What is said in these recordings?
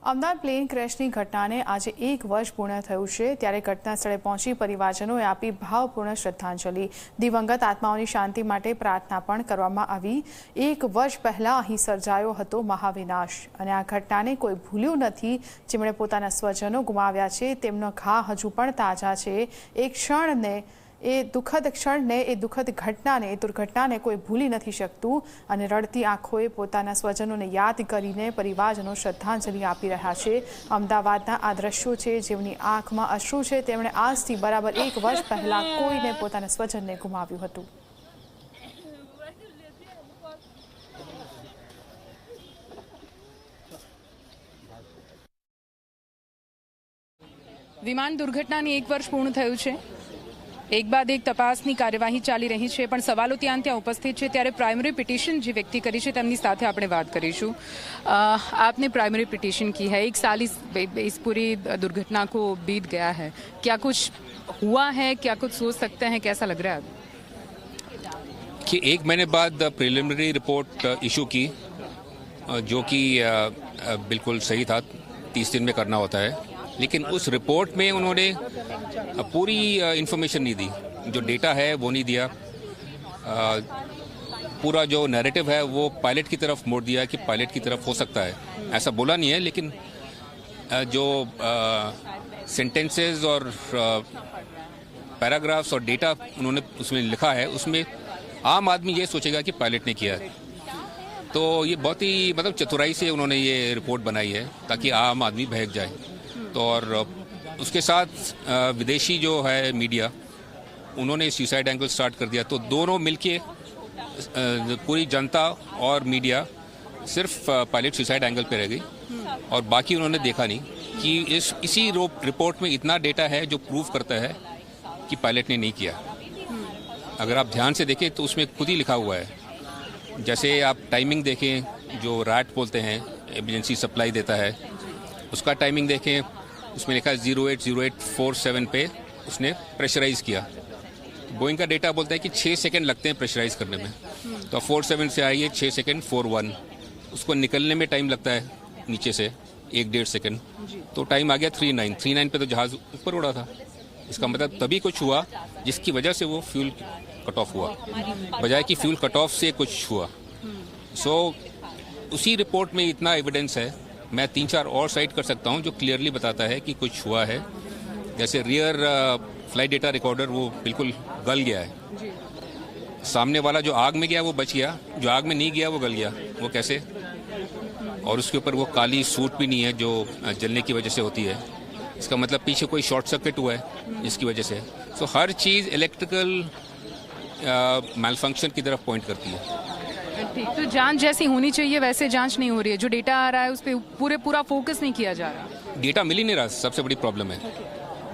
Ahmedabad plane ક્રેશની ઘટનાને આજે 1 વર્ષ પૂર્ણ થયું છે ત્યારે ઘટના સ્થળે પહોંચી પરિવારજનોએ આપી ભાવપૂર્ણ શ્રદ્ધાંજલિ। દિવંગત આત્માઓની શાંતિ માટે પ્રાર્થના પણ કરવામાં આવી। 1 વર્ષ પહેલા અહીં સર્જાયો હતો મહાવિનાશ અને આ ઘટનાને કોઈ ભૂલ્યું નથી। જેમણે પોતાના સ્વજનો ગુમાવ્યા છે તેમનો ઘા હજુ પણ તાજા છે। એક ક્ષણને એ દુઃખદ ક્ષણને એ દુઃખદ ઘટનાને એ દુર્ઘટનાને કોઈ ભૂલી નથી શકતું અને રડતી આંખોએ પોતાના સ્વજનોને યાદ કરીને પરિવારજનો શ્રદ્ધાંજલિ આપી રહ્યા છે। અમદાવાદના આ દ્રશ્યો છે જેમની આંખમાં અશ્રુ છે। તેમણે આજથી બરાબર 1 વર્ષ પહેલા કોઈને પોતાના સ્વજનને ગુમાવ્યું હતું। વિમાન દુર્ઘટનાની 1 વર્ષ પૂર્ણ થયું છે। एक बाद एक तपासनी कार्यवाही चाली रही है पण सवालों ત્યાં उपस्थित है ત્યારે प्राइमरी पिटिशन जो व्यक्ति करी है તેમની સાથે આપણે વાત કરીશું। आपने प्राइमरी पिटिशन की है, 1 साल इस पूरी दुर्घटना को बीत गया है, क्या कुछ हुआ है, क्या कुछ सोच सकते हैं, कैसा लग रहा है कि 1 महीने बाद प्रिलिमिनरी रिपोर्ट इशू की जो कि बिल्कुल सही था, 30 दिन में करना होता है, लेकिन उस रिपोर्ट में उन्होंने पूरी इन्फॉर्मेशन नहीं दी। जो डेटा है वो नहीं दिया। पूरा जो नैरेटिव है वो पायलट की तरफ मोड़ दिया कि पायलट की तरफ हो सकता है, ऐसा बोला नहीं है। लेकिन जो सेंटेंसेस और पैराग्राफ्स और डेटा उन्होंने उसमें लिखा है उसमें आम आदमी ये सोचेगा कि पायलट ने किया है। तो ये बहुत ही चतुराई से उन्होंने ये रिपोर्ट बनाई है ताकि आम आदमी बहक जाए। तो और उसके साथ विदेशी जो है मीडिया उन्होंने सुसाइड एंगल स्टार्ट कर दिया। तो दोनों मिलके पूरी जनता और मीडिया सिर्फ पायलट सुसाइड एंगल पे रह गई और बाकी उन्होंने देखा नहीं कि इसी रिपोर्ट में इतना डेटा है जो प्रूव करता है कि पायलट ने नहीं किया। अगर आप ध्यान से देखें तो उसमें खुद ही लिखा हुआ है। जैसे आप टाइमिंग देखें, जो रैट बोलते हैं इमरजेंसी सप्लाई देता है, उसका टाइमिंग देखें, उसमें लिखा है 080847 पे उसने प्रेशराइज किया। बोइंग का डेटा बोलता है कि 6 सेकंड लगते हैं प्रेशराइज करने में, तो 47 से आई है 6 सेकंड 41, उसको निकलने में टाइम लगता है नीचे से 1-1.5 सेकंड, तो टाइम आ गया 39 पे तो जहाज़ ऊपर उड़ा था। इसका मतलब तभी कुछ हुआ जिसकी वजह से वो फ्यूल कट ऑफ हुआ, बजाय कि फ्यूल कट ऑफ से कुछ हुआ। सो उसी रिपोर्ट में इतना एविडेंस है। मैं 3-4 और साइट कर सकता हूं जो क्लियरली बताता है कि कुछ हुआ है। जैसे रियर फ्लाइट डेटा रिकॉर्डर वो बिल्कुल गल गया है। सामने वाला जो आग में गया वो बच गया, जो आग में नहीं गया वो गल गया। वो कैसे? और उसके ऊपर वो काली सूट भी नहीं है जो जलने की वजह से होती है। इसका मतलब पीछे कोई शॉर्ट सर्किट हुआ है जिसकी वजह से। सो हर चीज़ इलेक्ट्रिकल मैलफंक्शन की तरफ पॉइंट करती है। ठीक, तो जांच जैसी होनी चाहिए वैसे जांच नहीं हो रही है। जो डेटा आ रहा है उस पर पूरा फोकस नहीं किया जा रहा। डेटा मिल ही नहीं रहा, सबसे बड़ी प्रॉब्लम है।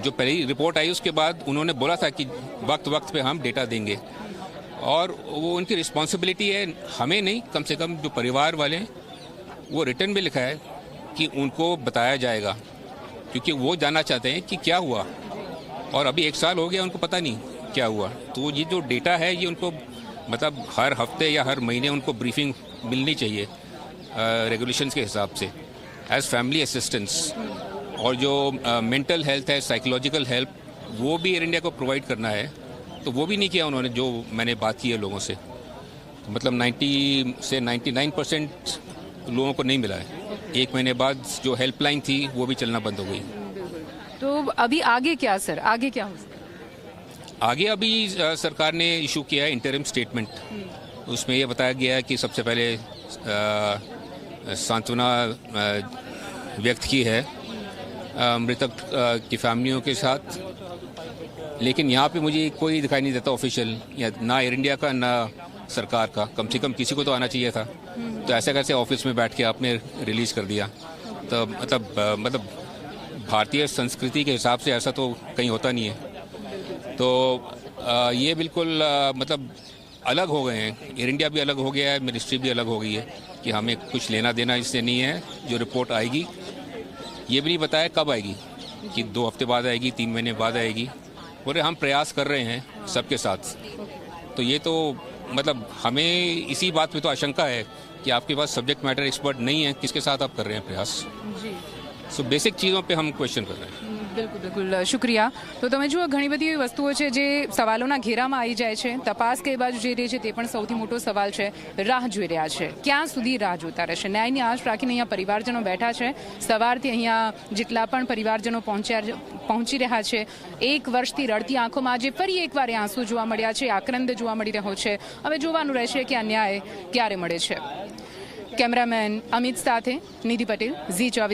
जो पहली रिपोर्ट आई उसके बाद उन्होंने बोला था कि वक्त पे हम डेटा देंगे और वो उनकी रिस्पॉन्सिबिलिटी है, हमें नहीं, कम से कम जो परिवार वाले हैं वो रिटर्न में लिखा है कि उनको बताया जाएगा, क्योंकि वो जानना चाहते हैं कि क्या हुआ। और अभी 1 साल हो गया, उनको पता नहीं क्या हुआ। तो ये जो डेटा है ये उनको हर हफ्ते या हर महीने उनको ब्रीफिंग मिलनी चाहिए रेगुलेशंस के हिसाब से एज फैमिली असिस्टेंस। और जो मेंटल हेल्थ है, साइकोलॉजिकल हेल्प, वो भी एयर इंडिया को प्रोवाइड करना है, तो वो भी नहीं किया उन्होंने। जो मैंने बात की है लोगों से, तो 90 से 99% लोगों को नहीं मिला है। 1 महीने बाद जो हेल्पलाइन थी वो भी चलना बंद हो गई। तो अभी आगे क्या सर, आगे क्या हो? आगे अभी सरकार ने इशू किया है इंटरिम स्टेटमेंट। उसमें यह बताया गया है कि सबसे पहले सांत्वना व्यक्त की है मृतक की फैमिलियों के साथ, लेकिन यहाँ पे मुझे कोई दिखाई नहीं देता ऑफिशियल, या ना एयर इंडिया का ना सरकार का। कम से कम किसी को तो आना चाहिए था। तो ऐसे कैसे ऑफिस में बैठ के आपने रिलीज़ कर दिया? तो मतलब भारतीय संस्कृति के हिसाब से ऐसा तो कहीं होता नहीं है। तो ये बिल्कुल अलग हो गए हैं। एयर इंडिया भी अलग हो गया है, मिनिस्ट्री भी अलग हो गई है कि हमें कुछ लेना देना इससे नहीं है। जो रिपोर्ट आएगी ये भी नहीं बताया कब आएगी, कि 2 हफ्ते बाद आएगी, 3 महीने बाद आएगी। बोले हम प्रयास कर रहे हैं सबके साथ। तो ये तो हमें इसी बात में तो आशंका है कि आपके पास सब्जेक्ट मैटर एक्सपर्ट नहीं है, किसके साथ आप कर रहे हैं प्रयास? जी सो बेसिक चीज़ों पे हम क्वेश्चन कर रहे हैं। બિલકુલ બિલકુલ શુક્રિયા. તો તમે જુઓ ઘણી બધી એવી વસ્તુઓ છે જે સવાલોના ઘેરામાં આવી જાય છે. તપાસ કઈ બાજુ જઈ રહી છે તે પણ સૌથી મોટો સવાલ છે. રાહ જોઈ રહ્યા છે, ક્યાં સુધી રાહ જોતા રહેશે? ન્યાયની આશ રાખીને અહીંયા પરિવારજનો બેઠા છે. સવારથી અહીંયા જેટલા પણ પરિવારજનો પહોંચી રહ્યા છે, 1 વર્ષથી રડતી આંખોમાં આજે ફરી એકવાર એ આંસુ જોવા મળ્યા છે, આક્રંદ જોવા મળી રહ્યો છે. હવે જોવાનું રહેશે કે આ ન્યાય ક્યારે મળે છે. કેમેરામેન અમિત સાથે નિધિ પટેલ, Zee 24.